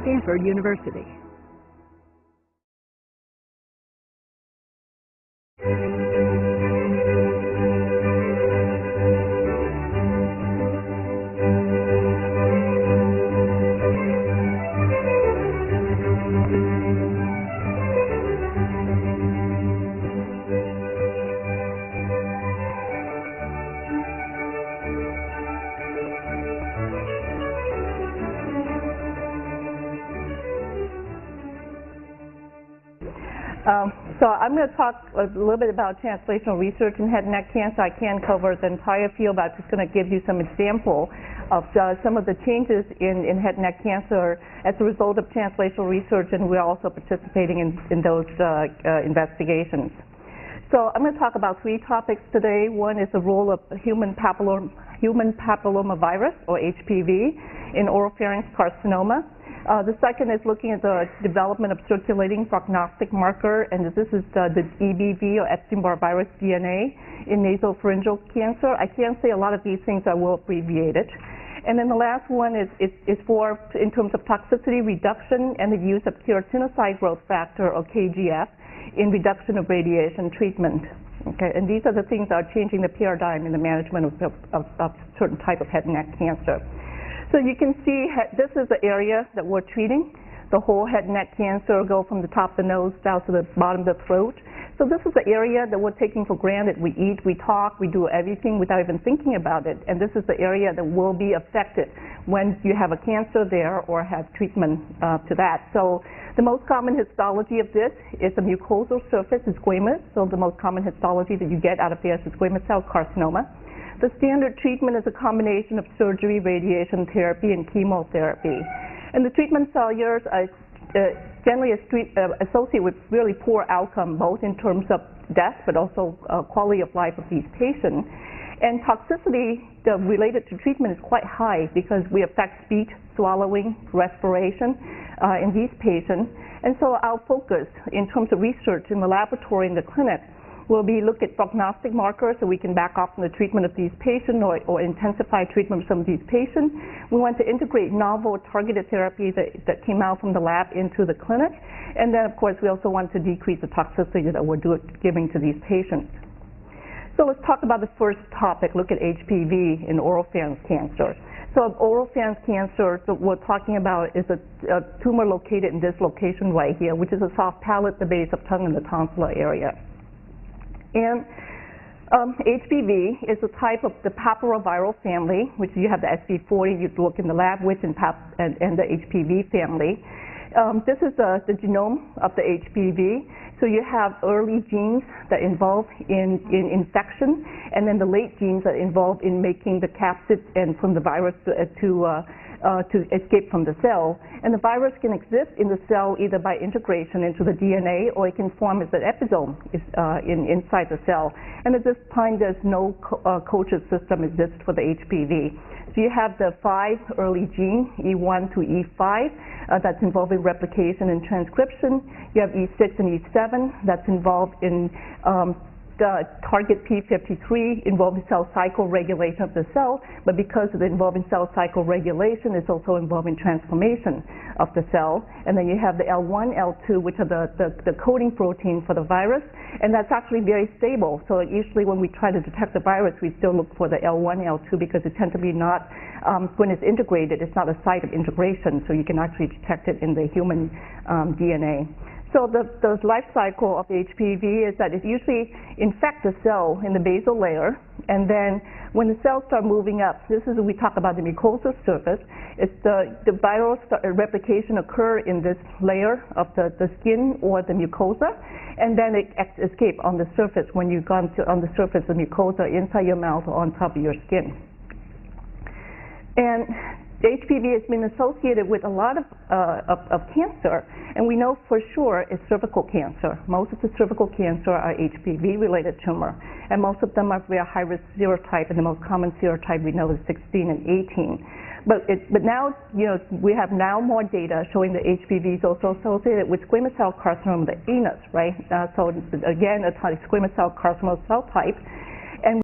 Stanford University. So I'm going to talk a little bit about translational research in head and neck cancer. I can't cover the entire field, but I'm just going to give you some example of some of the changes in head and neck cancer as a result of translational research, and we're also participating in those investigations. So I'm going to talk about three topics today. One is the role of human papillomavirus, or HPV, in oropharynx carcinoma. The second is looking at the development of circulating prognostic marker, and this is the EBV, or Epstein-Barr virus DNA, in nasopharyngeal cancer. I can't say a lot of these things, I will abbreviate it. And then the last one is for, in terms of toxicity reduction and the use of keratinocyte growth factor, or KGF, in reduction of radiation treatment. Okay, and these are the things that are changing the paradigm in the management of certain type of head and neck cancer. So you can see this is the area that we're treating. The whole head and neck cancer go from the top of the nose down to the bottom of the throat. So this is the area that we're taking for granted. We eat, we talk, we do everything without even thinking about it. And this is the area that will be affected when you have a cancer there or have treatment to that. So the most common histology of this is a mucosal surface, is squamous. So the most common histology that you get out of there is squamous cell carcinoma. The standard treatment is a combination of surgery, radiation therapy, and chemotherapy. And the treatment failures are generally associated with really poor outcome, both in terms of death but also quality of life of these patients. And toxicity related to treatment is quite high because we affect speech, swallowing, respiration in these patients. And so our focus in terms of research in the laboratory and the clinic will be look at prognostic markers so we can back off from the treatment of these patients or intensify treatment of some of these patients. We want to integrate novel targeted therapies that came out from the lab into the clinic. And then, of course, we also want to decrease the toxicity that we're giving to these patients. So let's talk about the first topic, look at HPV in oropharynx cancer. So oropharynx cancer, so what we're talking about is a tumor located in this location right here, which is a soft palate, the base of tongue, and the tonsillar area. And HPV is a type of the papillomaviral family, which you have the SV40 you look in the lab with, and the HPV family. This is the genome of the HPV. So you have early genes that involve in infection, and then the late genes that involve in making the capsid and from the virus to escape from the cell. And the virus can exist in the cell either by integration into the DNA, or it can form as an episome inside the cell. And at this time, there's no culture system exists for the HPV. So you have the 5 early genes, E1 to E5, that's involved in replication and transcription. You have E6 and E7, that's involved in the target P53 involving cell cycle regulation of the cell, but because of the involving cell cycle regulation, it's also involving transformation of the cell. And then you have the L1, L2, which are the coding protein for the virus, and that's actually very stable. So usually when we try to detect the virus, we still look for the L1, L2 because it tends to be not, when it's integrated, it's not a site of integration, so you can actually detect it in the human DNA. So the life cycle of HPV is that it usually infects the cell in the basal layer, and then when the cells start moving up, this is when we talk about the mucosal surface, it's the viral replication occur in this layer of the skin or the mucosa, and then it escape on the surface when you've gone on the surface of the mucosa inside your mouth or on top of your skin. And the HPV has been associated with a lot of cancer, and we know for sure it's cervical cancer. Most of the cervical cancer are HPV-related tumor, and most of them are very high-risk serotype, and the most common serotype we know is 16 and 18. But now, we have now more data showing that HPV is also associated with squamous cell carcinoma of the anus, right? So again, a squamous cell carcinoma cell type.